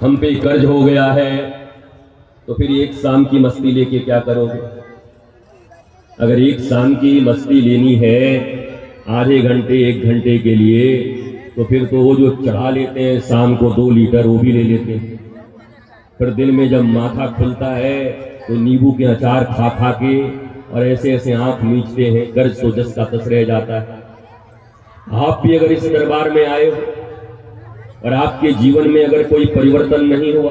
हम पे कर्ज हो गया है, तो फिर एक शाम की मस्ती लेके क्या करोगे? अगर एक शाम की मस्ती लेनी है आधे घंटे 1 घंटे के लिए, तो फिर तो वो जो चढ़ा लेते हैं शाम को 2 लीटर वो भी ले लेते हैं। फिर दिन में जब माथा खुलता है तो नींबू के अचार खा खा के और ऐसे ऐसे आंख मीचते हैं, कर्ज तो जस का तस रह जाता है। आप भी अगर इस दरबार में आए हो और आपके जीवन में अगर कोई परिवर्तन नहीं हुआ,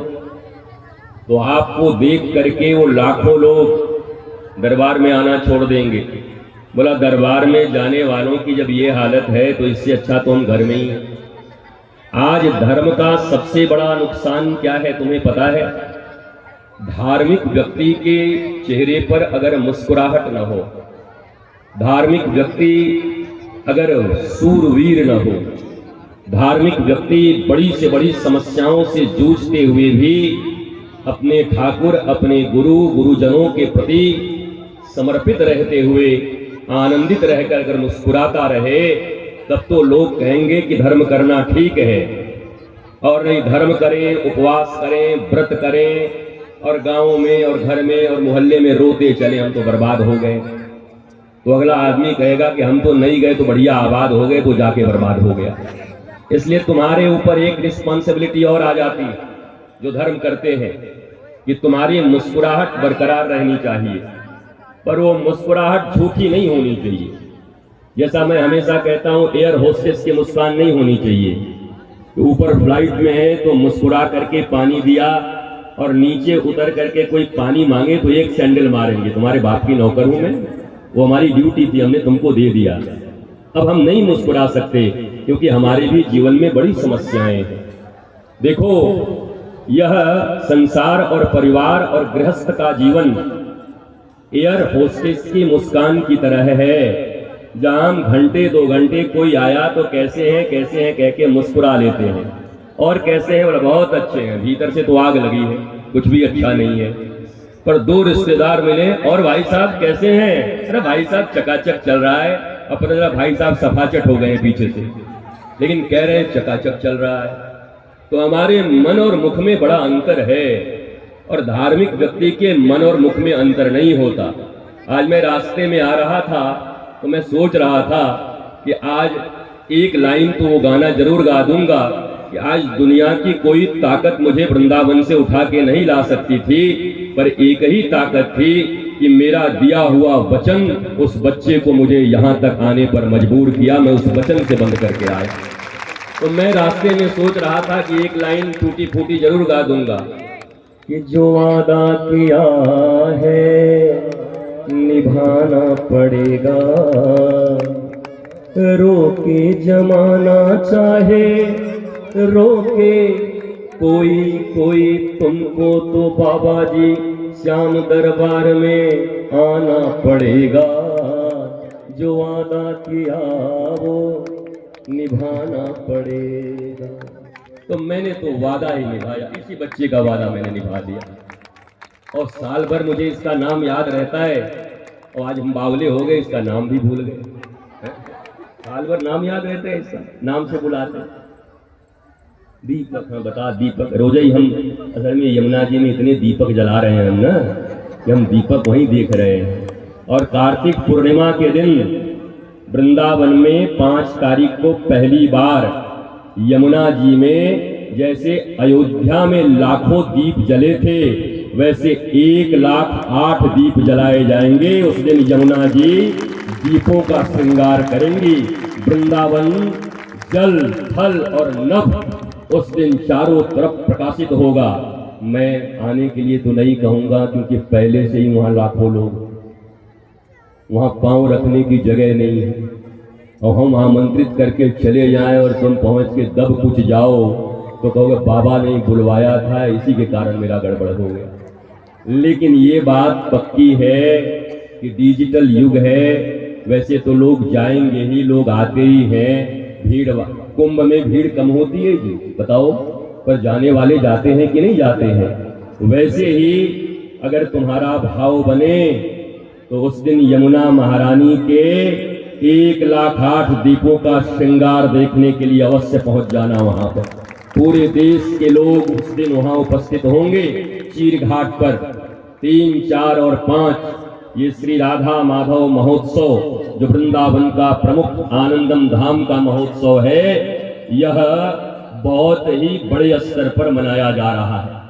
तो आपको देख करके वो लाखों लोग दरबार में आना छोड़ देंगे। बोला दरबार में जाने वालों की जब ये हालत है तो इससे अच्छा तो हम घर में ही हैं। आज धर्म का सबसे बड़ा नुकसान क्या है तुम्हें पता है? धार्मिक व्यक्ति के चेहरे पर अगर मुस्कुराहट न हो, धार्मिक व्यक्ति अगर सूरवीर न हो, धार्मिक व्यक्ति बड़ी से बड़ी समस्याओं से जूझते हुए भी अपने ठाकुर, अपने गुरु, गुरुजनों के प्रति समर्पित रहते हुए आनंदित रहकर अगर मुस्कुराता रहे, तब तो लोग कहेंगे कि धर्म करना ठीक है। और नहीं धर्म करें, उपवास करें, व्रत करें और गांव में और घर में और मोहल्ले में रोते चले हम तो बर्बाद हो गए, तो अगला आदमी कहेगा कि हम तो नहीं गए तो बढ़िया आबाद हो गए, तो जाके बर्बाद हो गया। इसलिए तुम्हारे ऊपर एक रिस्पॉन्सिबिलिटी और आ जाती है जो धर्म करते हैं, कि तुम्हारी मुस्कुराहट बरकरार रहनी चाहिए, पर वो मुस्कुराहट झूठी नहीं होनी चाहिए। जैसा मैं हमेशा कहता हूं, एयर होस्टेस की मुस्कान नहीं होनी चाहिए। तो ऊपर फ्लाइट में है तो मुस्कुरा करके पानी दिया और नीचे उतर करके कोई पानी मांगे तो एक सैंडल मारेंगे, तुम्हारे बाप की नौकर हूं मैं, वो हमारी ड्यूटी थी, हमने तुमको दे दिया। अब हम नहीं मुस्कुरा सकते क्योंकि हमारे भी जीवन में बड़ी समस्याएं हैं। देखो, यह संसार और परिवार और गृहस्थ का जीवन एयर होस्टेस की मुस्कान की तरह है, जहां घंटे 2 घंटे कोई आया तो कैसे हैं कह के मुस्कुरा लेते हैं, और कैसे हैं, बोला बहुत अच्छे हैं, भीतर से तो आग लगी है, कुछ भी अच्छा नहीं है। पर 2 रिश्तेदार मिले और भाई साहब कैसे हैं, अरे भाई साहब चकाचक चल रहा है, अपने जरा भाई साहब सफाचट हो गए पीछे से, लेकिन कह रहे हैं चकाचक चल रहा है। तो हमारे मन और मुख में बड़ा अंतर है, और धार्मिक व्यक्ति के मन और मुख में अंतर नहीं होता। आज मैं रास्ते में आ रहा था तो मैं सोच रहा था कि आज एक लाइन तो वो गाना जरूर गा दूंगा कि आज दुनिया की कोई ताकत मुझे वृंदावन से उठा के नहीं ला सकती थी, पर एक ही ताकत थी कि मेरा दिया हुआ वचन उस बच्चे को मुझे यहाँ तक आने पर मजबूर किया, मैं उस वचन से बंद करके आया। तो मैं रास्ते में सोच रहा था कि एक लाइन टूटी फूटी जरूर गा दूंगा कि जो वादा किया है निभाना पड़ेगा, रोके जमाना चाहे रोके कोई तुमको तो बाबा जी श्याम दरबार में आना पड़ेगा, जो वादा किया वो निभाना पड़ेगा। तो मैंने तो वादा ही निभाया, इसी बच्चे का वादा मैंने निभा दिया, और साल भर मुझे इसका नाम याद रहता है, और आज हम बावले हो गए, इसका नाम भी भूल गए। साल भर नाम याद रहता है, इसका नाम से बुलाते हैं। दीपक, हाँ बता दीपक, रोज ही हम असल में यमुना जी में इतने दीपक जला रहे हैं हम ना, कि हम दीपक वहीं देख रहे हैं। और कार्तिक पूर्णिमा के दिन वृंदावन में 5 तारीख को पहली बार यमुना जी में जैसे अयोध्या में लाखों दीप जले थे, वैसे 1,08,000 दीप जलाए जाएंगे। उस दिन यमुना जी दीपों का श्रृंगार करेंगी। वृंदावन जल, थल और नभ उस दिन चारों तरफ प्रकाशित होगा। मैं आने के लिए तो नहीं कहूँगा, क्योंकि पहले से ही वहाँ लाखों लोग, वहाँ पांव रखने की जगह नहीं है, और हम आमंत्रित करके चले जाएं और तुम पहुँच के दब कुछ जाओ तो कहोगे बाबा ने बुलवाया था, इसी के कारण मेरा गड़बड़ हो गया। लेकिन ये बात पक्की है कि डिजिटल युग है, वैसे तो लोग जाएंगे ही, लोग आते ही हैं। भीड़, कुंभ में भीड़ कम होती है जी, बताओ, पर जाने वाले जाते हैं कि नहीं जाते हैं। वैसे ही अगर तुम्हारा भाव बने तो उस दिन यमुना महारानी के 1,08,000 दीपों का श्रृंगार देखने के लिए अवश्य पहुंच जाना वहां पर। पूरे देश के लोग उस दिन वहां उपस्थित होंगे। चीर घाट पर 3, 4 और 5 ये श्री राधा माधव महोत्सव जो वृंदावन का प्रमुख आनंदम धाम का महोत्सव है, यह बहुत ही बड़े स्तर पर मनाया जा रहा है।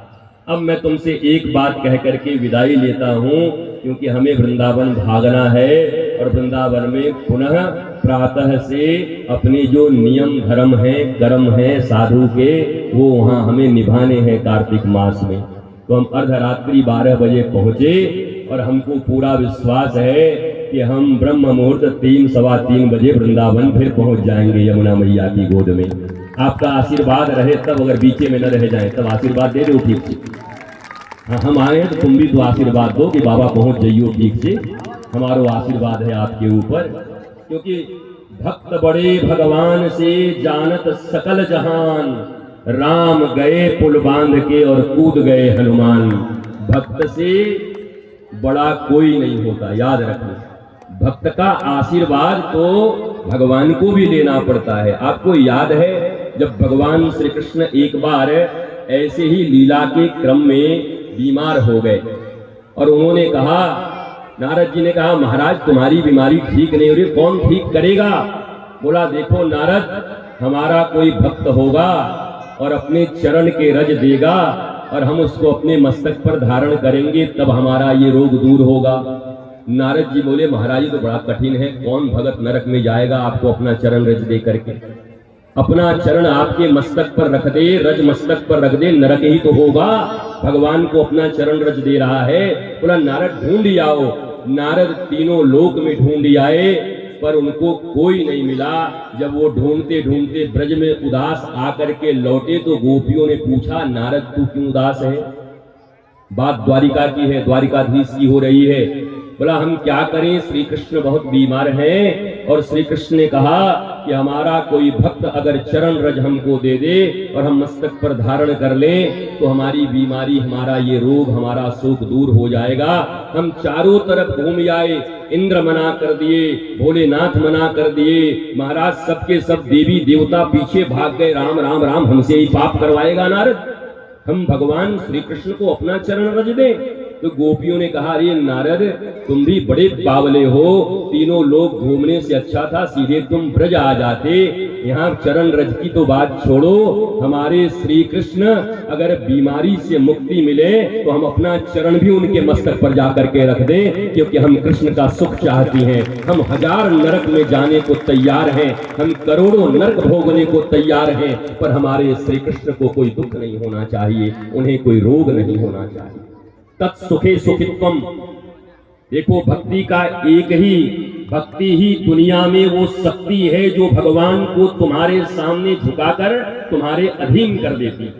अब मैं तुमसे एक बात कह करके विदाई लेता हूं, क्योंकि हमें वृंदावन भागना है और वृंदावन में पुनः प्रातः से अपने जो नियम धर्म हैं, कर्म हैं साधु के, वो वहां हमें निभाने हैं कार्तिक मास में। तो हम अर्धरात्रि 12 बजे पहुंचे और हमको पूरा विश्वास है कि हम ब्रह्म मुहूर्त 3, सवा 3 बजे वृंदावन फिर पहुंच जाएंगे यमुना मैया की गोद में। आपका आशीर्वाद रहे तब, अगर बीचे में न रह जाए तब आशीर्वाद दे दो ठीक से। हाँ, हम आए तो तुम भी तो आशीर्वाद दो कि बाबा पहुंच जाइयो ठीक से। हमारा आशीर्वाद है आपके ऊपर, क्योंकि भक्त बड़े भगवान से जानत सकल जहान, राम गए पुल बांध के और कूद गए हनुमान। भक्त से बड़ा कोई नहीं होता, याद रखना। भक्त का आशीर्वाद तो भगवान को भी लेना पड़ता है। आपको याद है जब भगवान श्री कृष्ण एक बार ऐसे ही लीला के क्रम में बीमार हो गए और उन्होंने कहा, नारद जी ने कहा, महाराज तुम्हारी बीमारी ठीक नहीं हो रही, कौन ठीक करेगा? बोला, देखो नारद, हमारा कोई भक्त होगा और अपने चरण के रज देगा और हम उसको अपने मस्तक पर धारण करेंगे, तब हमारा ये रोग दूर होगा। नारद जी बोले, महाराज तो बड़ा कठिन है, कौन भगत नरक में जाएगा आपको अपना चरण रज दे करके? अपना चरण आपके मस्तक पर रख दे, रज मस्तक पर रख दे, नरक ही तो होगा। भगवान को अपना चरण रज दे रहा है। बोला, नारद ढूंढ आओ। नारद तीनों लोक में ढूंढ आए, पर उनको कोई नहीं मिला। जब वो ढूंढते ढूंढते ब्रज में उदास आकर के लौटे तो गोपियों ने पूछा, नारद तू क्यों उदास है? बात द्वारिका की है, द्वारिकाधीश की हो रही है। बोला, हम क्या करें, श्री कृष्ण बहुत बीमार हैं। और श्री कृष्ण ने कहा कि हमारा कोई भक्त अगर चरण रज हमको दे दे और हम मस्तक पर धारण कर लें तो हमारी बीमारी, हमारा ये रोग, हमारा शोक दूर हो जाएगा। हम चारों तरफ घूम आए, इंद्र मना कर दिए, भोलेनाथ मना कर दिए, महाराज सबके सब देवी देवता पीछे भाग गए। राम राम राम, हमसे ही पाप करवाएगा नारद? हम भगवान श्री कृष्ण को अपना चरण रज दें? तो गोपियों ने कहा, अरे नारद तुम भी बड़े बावले हो, तीनों लोग घूमने से अच्छा था सीधे तुम ब्रज आ जाते। यहाँ चरण रज की तो बात छोड़ो, हमारे श्री कृष्ण अगर बीमारी से मुक्ति मिले तो हम अपना चरण भी उनके मस्तक पर जाकर के रख दें, क्योंकि हम कृष्ण का सुख चाहती हैं। हम 1000 नरक में जाने को तैयार हैं, हम करोड़ों नरक भोगने को तैयार हैं, पर हमारे श्री कृष्ण को कोई दुख नहीं होना चाहिए, उन्हें कोई रोग नहीं होना चाहिए। तत्सुखे सुखित्वम। देखो, भक्ति का एक ही, भक्ति ही दुनिया में वो शक्ति है जो भगवान को तुम्हारे सामने झुकाकर तुम्हारे अधीन कर देती।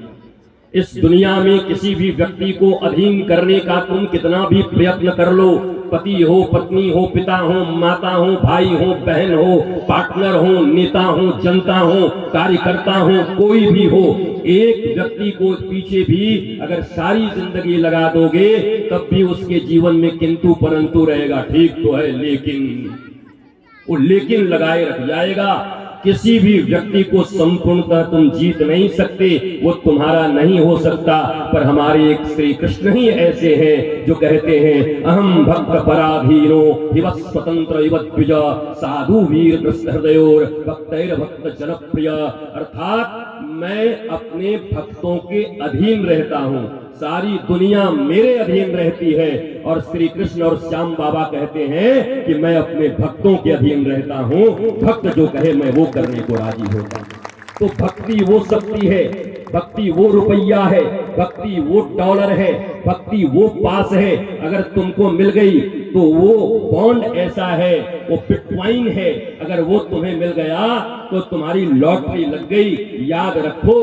इस दुनिया में किसी भी व्यक्ति को अधीन करने का तुम कितना भी प्रयत्न कर लो, पति हो, पत्नी हो, पिता हो, माता हो, भाई हो, बहन हो, पार्टनर हो, नेता हो, जनता हो, कार्यकर्ता हो, कोई भी हो, एक व्यक्ति को पीछे भी अगर सारी जिंदगी लगा दोगे तब भी उसके जीवन में किंतु परंतु रहेगा। ठीक तो है, लेकिन वो लेकिन लगाए रख जाएगा। किसी भी व्यक्ति को संपूर्णतः तुम जीत नहीं सकते, वो तुम्हारा नहीं हो सकता। पर हमारे एक श्री कृष्ण ही ऐसे हैं जो कहते हैं, अहम भक्त पराधीनो हिवः स्वतंत्र इव द्विज साधु वीर हृदयोर भक्तैर भक्त जनप्रिय। अर्थात मैं अपने भक्तों के अधीन रहता हूँ, सारी दुनिया मेरे अधीन रहती है। और श्री कृष्ण और श्याम बाबा कहते हैं कि मैं अपने भक्तों के अधीन रहता हूँ, भक्त जो कहे मैं वो करने को राजी होता हूँ। तो भक्ति वो शक्ति है, भक्ति वो रुपया है, भक्ति वो डॉलर है, भक्ति वो पास है। अगर तुमको मिल गई तो वो बॉन्ड ऐसा है, वो बिटकॉइन है, अगर वो तुम्हें मिल गया तो तुम्हारी लॉटरी लग गई। याद रखो,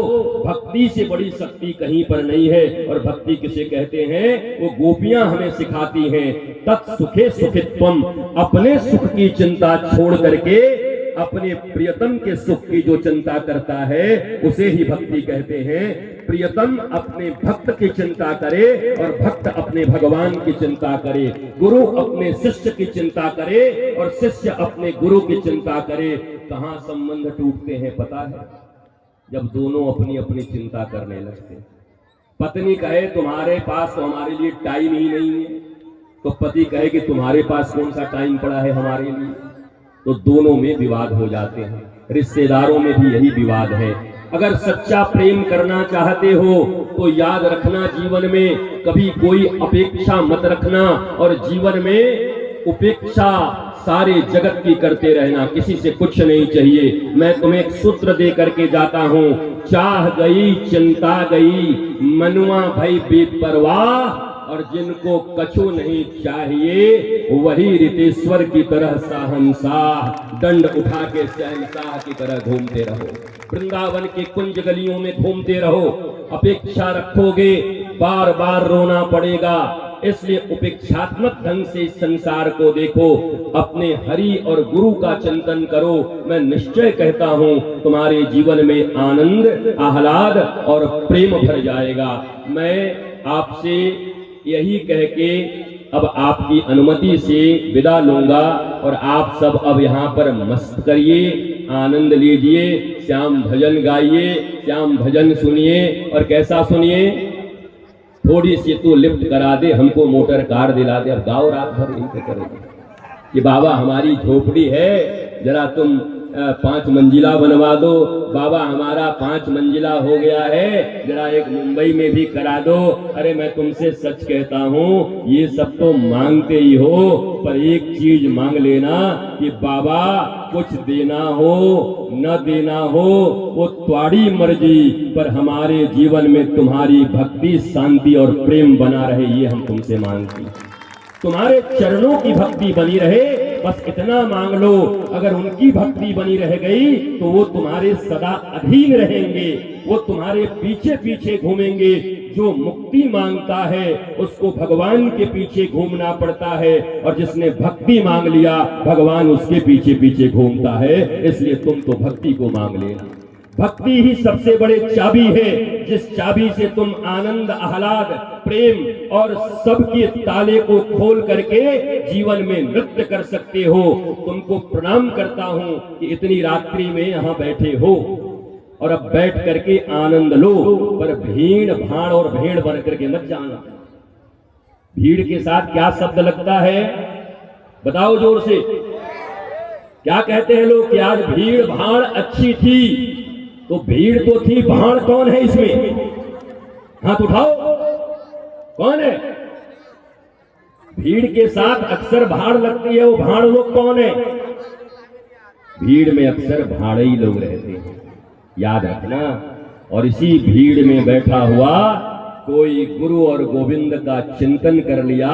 भक्ति से बड़ी शक्ति कहीं पर नहीं है। और भक्ति किसे कहते हैं, वो गोपियां हमें सिखाती हैं। तत्सुखे सुखित्वम, अपने सुख की चिंता छोड़ करके अपने प्रियतम के सुख की जो चिंता करता है उसे ही भक्ति कहते हैं। प्रियतम अपने भक्त की चिंता करे और भक्त अपने भगवान की चिंता करे, गुरु अपने शिष्य की चिंता करे और शिष्य अपने गुरु की चिंता करे। कहां संबंध टूटते हैं पता है? जब दोनों अपनी अपनी चिंता करने लगते। पत्नी कहे तुम्हारे पास तो हमारे लिए टाइम ही नहीं है, तो पति कहे कि तुम्हारे पास कौन सा टाइम पड़ा है हमारे लिए। तो दोनों में विवाद हो जाते हैं। रिश्तेदारों में भी यही विवाद है। अगर सच्चा प्रेम करना चाहते हो तो याद रखना, जीवन में कभी कोई अपेक्षा मत रखना, और जीवन में उपेक्षा सारे जगत की करते रहना, किसी से कुछ नहीं चाहिए। मैं तुम्हें एक सूत्र दे करके जाता हूं, चाह गई चिंता गई, मनुआ भई बेपरवाह, और जिनको कछु नहीं चाहिए वही रितेश्वर की तरह साहंशाह दंड उठा के शहंशाह की तरह घूमते रहो। वृंदावन के कुंज गलियों में घूमते रहो। अपेक्षा रखोगे बार बार रोना पड़ेगा। इसलिए उपेक्षात्मक ढंग से इस संसार को देखो, अपने हरि और गुरु का चिंतन करो। मैं निश्चय कहता हूं तुम्हारे जीवन में आनंद, आह्लाद और प्रेम भर जाएगा। मैं आपसे यही कह के अब आपकी अनुमति से विदा लूंगा, और आप सब अब यहाँ पर मस्त करिए, आनंद लीजिए, श्याम भजन गाइए, श्याम भजन सुनिए। और कैसा सुनिए? थोड़ी सी तो लिफ्ट करा दे, हमको मोटर कार दिला दे। अब गाओ रात भर यही करोगे कि बाबा हमारी झोपड़ी है, जरा तुम 5 मंजिला बनवा दो। बाबा हमारा 5 मंजिला हो गया है, जरा एक मुंबई में भी करा दो। अरे मैं तुमसे सच कहता हूँ, ये सब तो मांगते ही हो, पर एक चीज मांग लेना कि बाबा कुछ देना हो न देना हो वो तुम्हारी मर्जी, पर हमारे जीवन में तुम्हारी भक्ति, शांति और प्रेम बना रहे, ये हम तुमसे मांगते। तुम्हारे चरणों की भक्ति बनी रहे, बस इतना मांग लो। अगर उनकी भक्ति बनी रह गई तो वो तुम्हारे सदा अधीन रहेंगे, वो तुम्हारे पीछे पीछे घूमेंगे। जो मुक्ति मांगता है उसको भगवान के पीछे घूमना पड़ता है, और जिसने भक्ति मांग लिया भगवान उसके पीछे पीछे घूमता है। इसलिए तुम तो भक्ति को मांग लेना। भक्ति ही सबसे बड़े चाबी है, जिस चाबी से तुम आनंद, आह्लाद, प्रेम और सबके ताले को खोल करके जीवन में नृत्य कर सकते हो। तुमको प्रणाम करता हूं कि इतनी रात्रि में यहां बैठे हो, और अब बैठ करके आनंद लो, पर भीड़ भाड़ और भेड़ बन करके मत जाना। भीड़ के साथ क्या शब्द लगता है बताओ जोर से? क्या कहते हैं लोग कि आज भीड़ भाड़ अच्छी थी? तो भीड़ तो थी, भाड़ कौन है इसमें? हाथ उठाओ, कौन है? भीड़ के साथ अक्सर भाड़ लगती है, वो भाड़ लोग कौन है? भीड़ में अक्सर भाड़े ही लोग रहते हैं, याद रखना। और इसी भीड़ में बैठा हुआ कोई गुरु और गोविंद का चिंतन कर लिया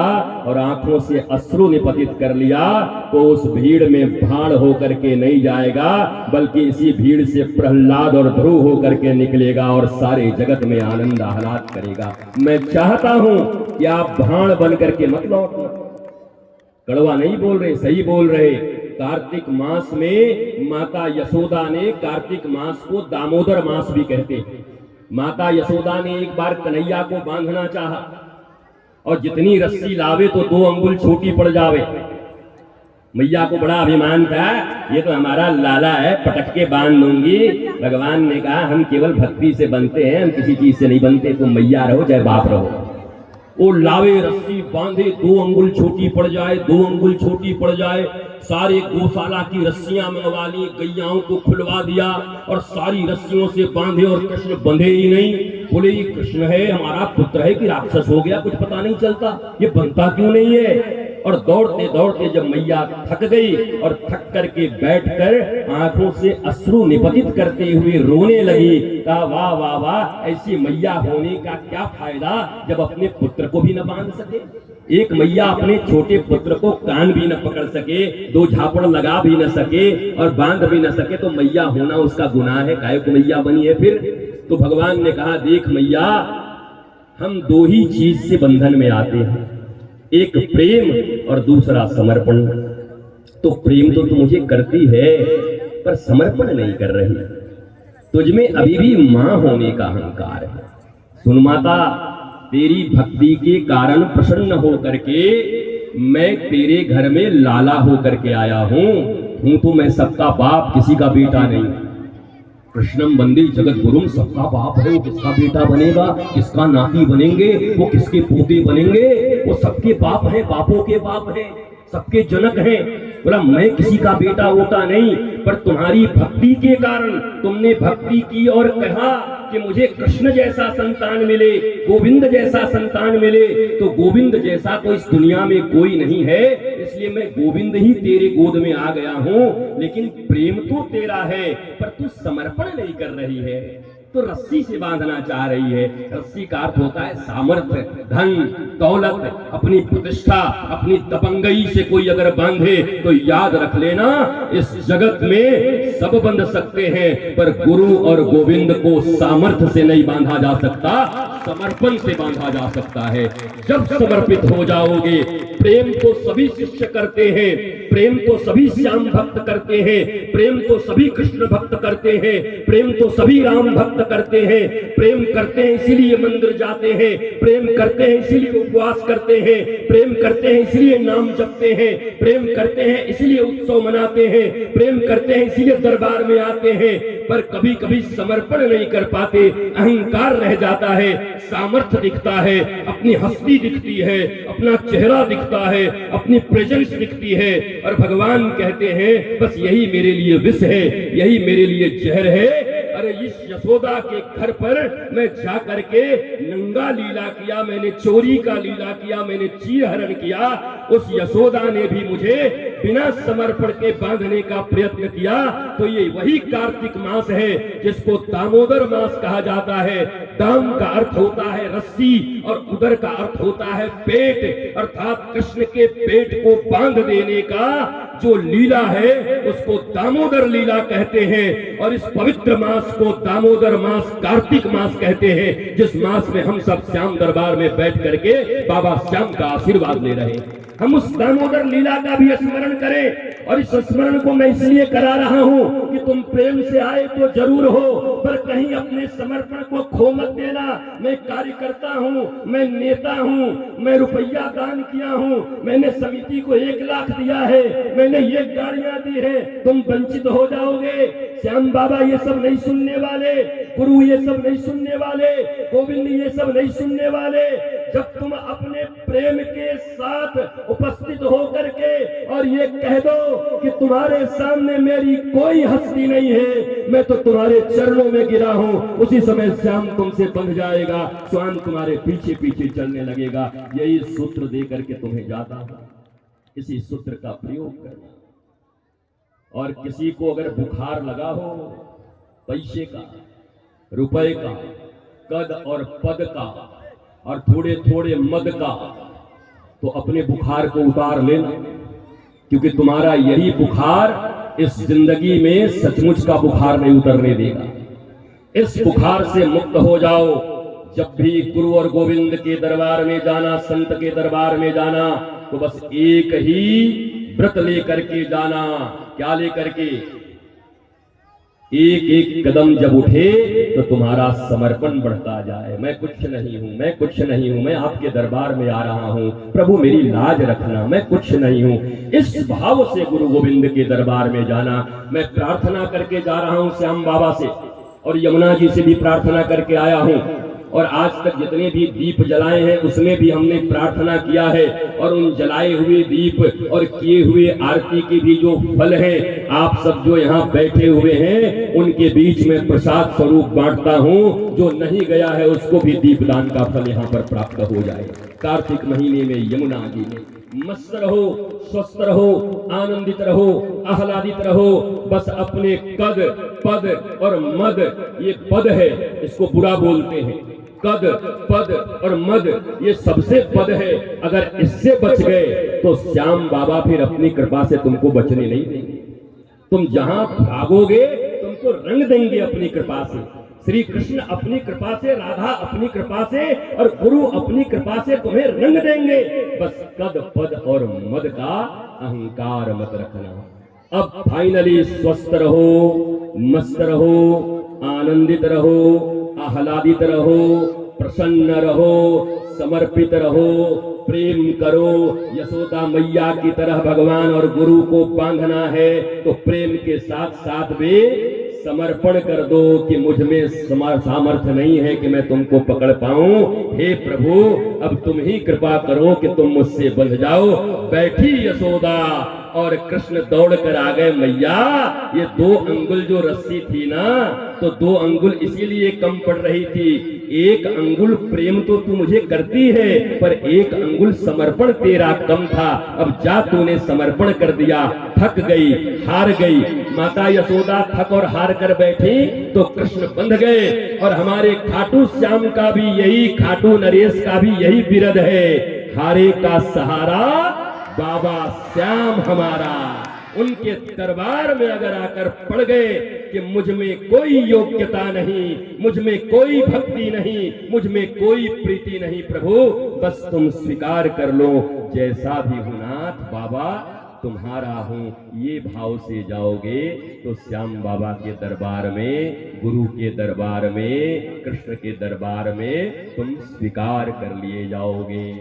और आंखों से अश्रु निपतित कर लिया, तो उस भीड़ में भाड़ होकर के नहीं जाएगा, बल्कि इसी भीड़ से प्रहलाद और ध्रुव होकर के निकलेगा और सारे जगत में आनंद आह्लाद करेगा। मैं चाहता हूं कि आप भाड़ बन करके मत लौटना। कड़वा नहीं बोल रहे, सही बोल रहे। कार्तिक मास में माता यशोदा ने कार्तिक मास को दामोदर मास भी कहते हैं। माता यशोदा ने एक बार कन्हैया को बांधना चाहा, और जितनी रस्सी लावे तो 2 अंगुल छोटी पड़ जावे। मैया को बड़ा अभिमान था, ये तो हमारा लाला है, पटक के बांध दूंगी। भगवान ने कहा हम केवल भक्ति से बनते हैं, हम किसी चीज से नहीं बनते, तुम मैया रहो चाहे बाप रहो। वो लावे, रस्सी बांधे, 2 अंगुल छोटी पड़ जाए, 2 अंगुल छोटी पड़ जाए। सारे गौशाला की रस्सियां मंगवा ली, गैयाओं को खुलवा दिया और सारी रस्सियों से बांधे, और कृष्ण बंधे ही नहीं। बोले ये कृष्ण है, हमारा पुत्र है कि राक्षस हो गया, कुछ पता नहीं चलता, ये बनता क्यों नहीं है। और दौड़ते दौड़ते जब मैया थक गई और थक करके बैठकर आंखों से अश्रु निपतित करते हुए रोने लगी, कहा वाह वाह वाह, ऐसी मैया होने का क्या फायदा जब अपने पुत्र को भी न बांध सके। एक मैया अपने छोटे पुत्र को कान भी न पकड़ सके, 2 झापड़ लगा भी न सके और बांध भी न सके, तो मैया होना उसका गुनाह है, काहे को मैया बनी है फिर। तो भगवान ने कहा देख मैया, हम 2 ही चीज से बंधन में आते हैं, एक प्रेम और दूसरा समर्पण। तो प्रेम तो तू मुझे करती है, पर समर्पण नहीं कर रही। तुझमें अभी भी मां होने का अहंकार है। सुन माता, तेरी भक्ति के कारण प्रसन्न हो करके मैं तेरे घर में लाला हो करके आया हूं तो मैं सबका बाप, किसी का बेटा नहीं। कृष्णम वंदे जगत गुरुम, सबका बाप है, वो किसका बेटा बनेगा, किसका नाती बनेंगे, वो किसके पोते बनेंगे, वो सबके बाप हैं, बापों के बाप हैं, सबके जनक हैं। बोला मैं किसी का बेटा होता नहीं, पर तुम्हारी भक्ति के कारण तुमने भक्ति की और कहा कि मुझे कृष्ण जैसा संतान मिले, गोविंद जैसा संतान मिले, तो गोविंद जैसा तो इस दुनिया में कोई नहीं है, इसलिए मैं गोविंद ही तेरे गोद में आ गया हूं। लेकिन प्रेम तो तेरा है, पर तू समर्पण नहीं कर रही है, तो रस्सी से बांधना चाह रही है। रस्सी का अर्थ होता है सामर्थ्य, धन दौलत, अपनी प्रतिष्ठा, अपनी दबंगई से कोई अगर बांधे तो याद रख लेना इस जगत में सब बंध सकते हैं, पर गुरु और गोविंद को सामर्थ्य से नहीं बांधा जा सकता, समर्पण से बांधा जा सकता है। जब समर्पित हो जाओगे, प्रेम तो सभी शिष्य करते हैं, प्रेम तो सभी श्याम भक्त करते हैं, प्रेम तो सभी कृष्ण भक्त करते हैं, प्रेम तो सभी राम भक्त करते हैं, प्रेम करते हैं इसीलिए मंदिर जाते हैं, प्रेम करते हैं इसीलिए उपवास करते हैं, प्रेम करते हैं इसीलिए नाम जपते हैं, प्रेम करते हैं इसीलिए उत्सव मनाते हैं, प्रेम करते हैं इसीलिए दरबार में आते हैं, पर कभी कभी समर्पण नहीं कर पाते, अहंकार रह जाता है, सामर्थ्य दिखता है, अपनी हस्ती दिखती है, अपना चेहरा दिखता है, अपनी प्रेजेंस दिखती है, और भगवान कहते हैं बस यही मेरे लिए विष है, यही मेरे लिए जहर है। अरे इस यशोदा के घर पर मैं जा करके नंगा लीला किया, मैंने चोरी का लीला किया, मैंने चीर हरण किया, उस यशोदा ने भी मुझे बिना समर्पण के बांधने का प्रयत्न किया। तो ये वही कार्तिक मास है जिसको दामोदर मास कहा जाता है। दाम का अर्थ होता है रस्सी और उदर का अर्थ होता है पेट, अर्थात कृष्ण के पेट को बांध देने का जो लीला है उसको दामोदर लीला कहते हैं। और इस पवित्र मास को दामोदर मास, कार्तिक मास कहते हैं, जिस मास में हम सब श्याम दरबार में बैठ करके बाबा श्याम का आशीर्वाद ले रहे हैं। हम उस दामोदर लीला का भी स्मरण करें, और इस स्मरण को मैं इसलिए करा रहा हूं कि तुम प्रेम से आए तो जरूर हो, पर कहीं अपने समर्पण को खो मत देना। मैं कार्यकर्ता हूं, मैं नेता हूं, मैं रुपया दान किया हूं, मैंने समिति को 1 लाख दिया है, मैंने ये गाड़ियां दी है, तुम वंचित हो जाओगे। श्याम बाबा ये सब नहीं सुनने वाले, गुरु ये सब नहीं सुनने वाले, गोविंद ये सब नहीं सुनने वाले। जब तुम अपने प्रेम के साथ उपस्थित होकर के और ये कह दो कि तुम्हारे सामने मेरी कोई हस्ती नहीं है, मैं तो तुम्हारे चरणों में गिरा हूं, उसी समय श्याम तुमसे बंध जाएगा, स्वामी तुम्हारे पीछे पीछे चलने लगेगा। यही सूत्र दे करके तुम्हें जाता हूं, इसी सूत्र का प्रयोग करना। और किसी को अगर बुखार लगा हो पैसे का, रुपए का, कद और पद का और थोड़े थोड़े मद का, तो अपने बुखार को उतार लेना, क्योंकि तुम्हारा यही बुखार इस जिंदगी में सचमुच का बुखार नहीं उतरने देगा। इस बुखार से मुक्त हो जाओ। जब भी गुरु और गोविंद के दरबार में जाना, संत के दरबार में जाना, तो बस एक ही व्रत लेकर के जाना। क्या लेकर के? एक एक कदम जब उठे तो तुम्हारा समर्पण बढ़ता जाए। मैं कुछ नहीं हूं, मैं कुछ नहीं हूं, मैं आपके दरबार में आ रहा हूं, प्रभु मेरी लाज रखना, मैं कुछ नहीं हूं। इस भाव से गुरु गोविंद के दरबार में जाना। मैं प्रार्थना करके जा रहा हूं श्याम बाबा से, और यमुना जी से भी प्रार्थना करके आया हूं, और आज तक जितने भी दीप जलाए हैं उसमें भी हमने प्रार्थना किया है, और उन जलाए हुए दीप और किए हुए आरती के भी जो फल है, आप सब जो यहाँ बैठे हुए हैं उनके बीच में प्रसाद स्वरूप बांटता हूँ। जो नहीं गया है उसको भी दीपदान का फल यहाँ पर प्राप्त हो जाए। कार्तिक महीने में यमुना जी में मस्त रहो, स्वस्थ रहो, आनंदित रहो, आह्लादित रहो। बस अपने कद, पद और मद, ये पद है, इसको बुरा बोलते हैं। कद, पद और मद ये सबसे पद है। अगर इससे बच गए तो श्याम बाबा फिर अपनी कृपा से तुमको बचने नहीं देंगे। तुम जहां भागोगे तुमको रंग देंगे अपनी कृपा से। श्री कृष्ण अपनी कृपा से, राधा अपनी कृपा से और गुरु अपनी कृपा से तुम्हें रंग देंगे। बस कद, पद और मद का अहंकार मत रखना। अब फाइनली स्वस्थ रहो, मस्त रहो, आनंदित रहो, आह्लादित रहो, प्रसन्न रहो, समर्पित रहो, प्रेम करो। यशोदा मैया की तरह भगवान और गुरु को बांधना है तो प्रेम के साथ साथ भी समर्पण कर दो कि मुझ में सामर्थ्य नहीं है कि मैं तुमको पकड़ पाऊं। हे प्रभु, अब तुम ही कृपा करो कि तुम मुझसे बंध जाओ। बैठी यशोदा और कृष्ण दौड़ कर आ गए। मैया, ये 2 अंगुल जो रस्सी थी ना, तो 2 अंगुल इसीलिए कम पड़ रही थी। 1 अंगुल प्रेम तो तू मुझे करती है, पर 1 अंगुल समर्पण तेरा कम था। अब जा, तूने समर्पण कर दिया। थक गई, हार गई माता यशोदा, थक और हार कर बैठी तो कृष्ण बंध गए। और हमारे खाटू श्याम का भी यही, खाटू नरेश का भी यही बिरद है, हारे का सहारा बाबा श्याम हमारा। उनके दरबार में अगर आकर पड़ गए कि मुझ में कोई योग्यता नहीं, मुझ में कोई भक्ति नहीं, मुझ में कोई प्रीति नहीं, प्रभु बस तुम स्वीकार कर लो, जैसा भी हूं नाथ बाबा तुम्हारा हूं, ये भाव से जाओगे तो श्याम बाबा के दरबार में, गुरु के दरबार में, कृष्ण के दरबार में तुम स्वीकार कर लिए जाओगे।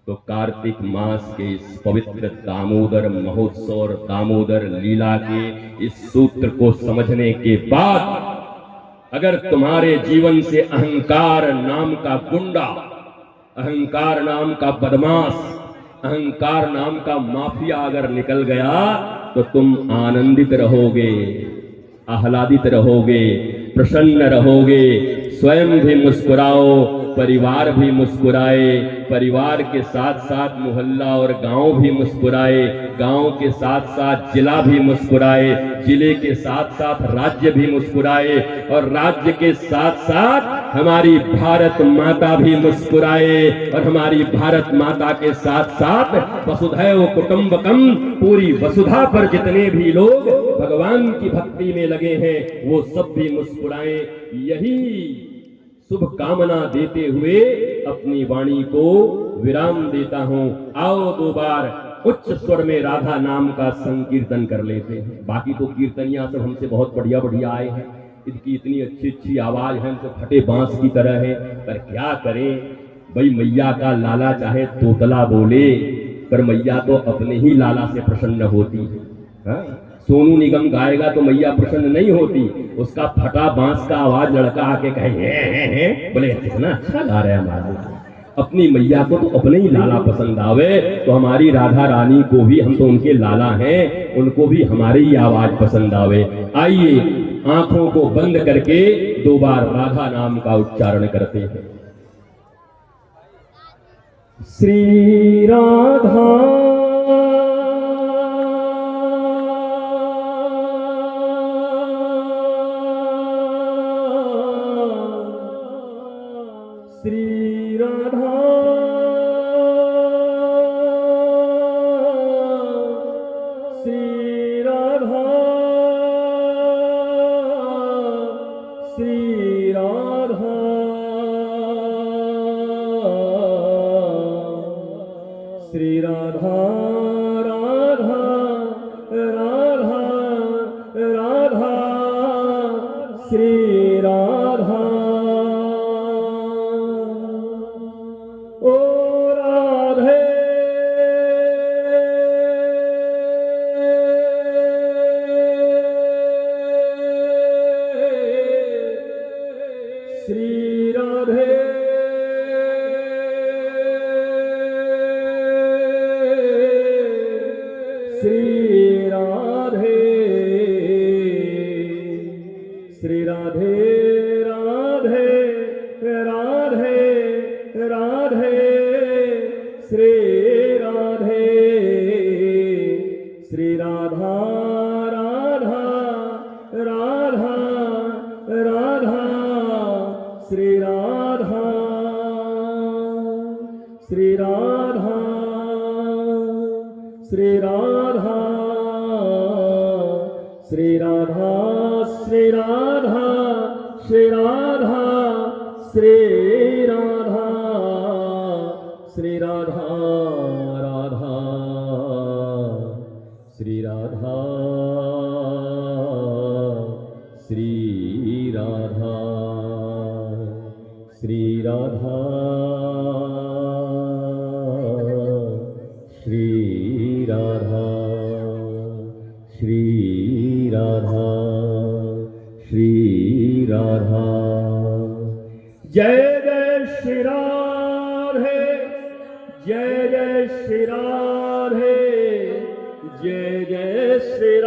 तो कार्तिक मास के इस पवित्र दामोदर महोत्सव और दामोदर लीला के इस सूत्र को समझने के बाद अगर तुम्हारे जीवन से अहंकार नाम का गुंडा, अहंकार नाम का बदमाश, अहंकार नाम का माफिया अगर निकल गया तो तुम आनंदित रहोगे, आह्लादित रहोगे, प्रसन्न रहोगे, स्वयं भी मुस्कुराओ, परिवार भी मुस्कुराए, परिवार के साथ साथ मोहल्ला और गांव भी मुस्कुराए, गांव के साथ साथ जिला भी मुस्कुराए, जिले के साथ साथ राज्य भी मुस्कुराए, और राज्य के साथ साथ हमारी भारत माता भी मुस्कुराए, और हमारी भारत माता के साथ साथ वसुधैव कुटुंबकम, पूरी वसुधा पर जितने भी लोग भगवान की भक्ति में लगे हैं वो सब भी मुस्कुराए। यही शुभ कामना देते हुए अपनी वाणी को विराम देता हूं। आओ 2 बार उच्च स्वर में राधा नाम का संकीर्तन कर लेते हैं। बाकी तो कीर्तनियां सब हमसे बहुत बढ़िया बढ़िया आए हैं, इनकी इतनी अच्छी अच्छी आवाज है, तो फटे बांस की तरह है, पर क्या करें भाई, मैया का लाला चाहे तोतला बोले, पर मैया तो अपने ही लाला से प्रसन्न होती है। हाँ? सोनू निगम गाएगा तो मैया प्रसन्न नहीं होती, उसका फटा बांस का आवाज लड़का आके कहे है बोले कितना अच्छा गा रहा है हमारा लाला। अपनी मैया को तो अपने ही लाला पसंद आवे, तो हमारी राधा रानी को भी, हम तो उनके लाला हैं, उनको भी हमारी ही आवाज पसंद आवे। आइए आंखों को बंद करके 2 बार राधा नाम का उच्चारण करते हैं। श्री राधा श्री राधा श्री राधा श्री राधा श्री राधा राधा राधा राधा श्री राधा। ओ राधे श्री राधे श्री राधे श्री राधे राधे राधे राधे श्री राधे श्री राधा राधा राधा राधा श्री राधा श्री राधा श्री राधा श्री राधा श्री राधा श्री राधा श्री राधा श्री राधा राधा श्री राधा श्री राधा श्री राधा श्री राधा श्री राधा। राधा। जय जय श्री राधे, जय जय श्री राधे, जय जय श्री